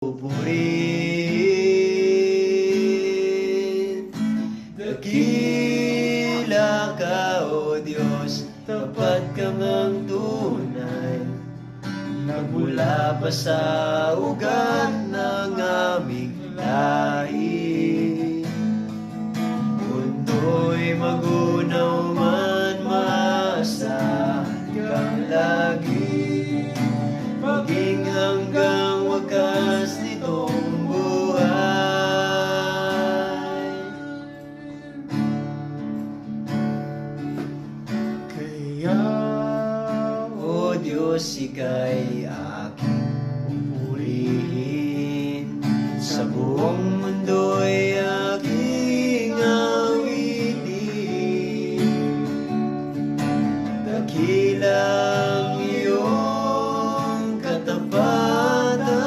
Purihin, dakila ka, O Diyos, tapat ka ngang tunay. Nagmula pa sa ugat ng aming lahi. Mundo'y magunaw man, maasahan kang lagi. Maging hanggang wakas nitong buhay. Kaya, O Diyos, ika'y aking pupurihin. Sa buong mundo'y aking awitin. Dakilang iyong katapatan,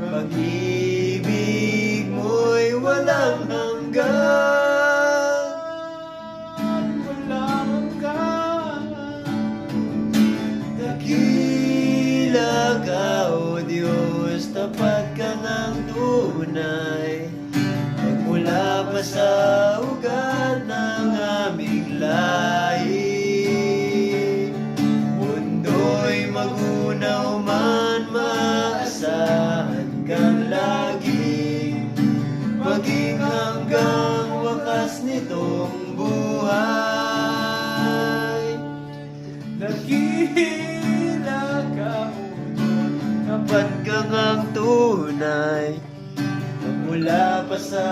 pag-ibig mo'y walang hanggan. Walang hanggan. Dakila ka, O Diyos, tapat ka ng tunay. Magmula pa sa ugat ng aming lahi. Mundo'y magunaw man, maasahan kang lagi. Maging hanggang wakas nitong buhay. Dakila ka, O Diyos, tapat ka ngang tunay. Mula pa sa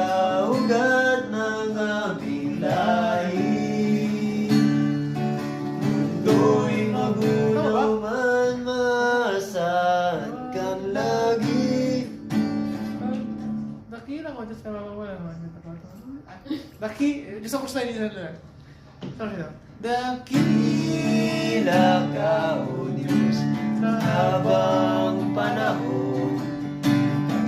ugat ng aming lahi. Mundo'y magunaw man, maasahan kang lagi. Dakila ko, Diyos, wala naman. Gusto ko sa inyo na. Sorry lang. Dakila ka, O Diyos, sa habang panahon.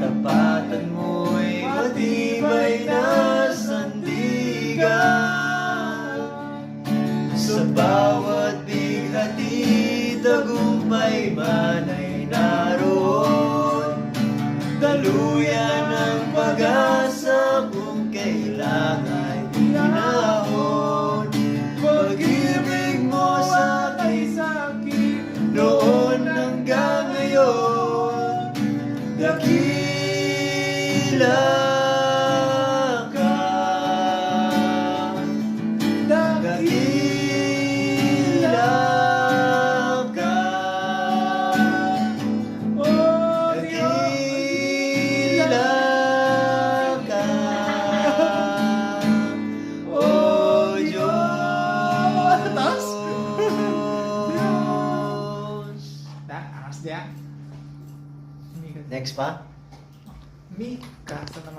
Katapatan mo'y matibay na sandigan. Sa bawat bighati, tagumpay man ay naroon. Daluyan ng pag-asa kung kailangan hinahon. Pag-ibig mo sa akin noon hanggang ngayon. Dakila ka, dakila ka, O dakila ka, O Diyos. Angas dia. Next pa? Mika.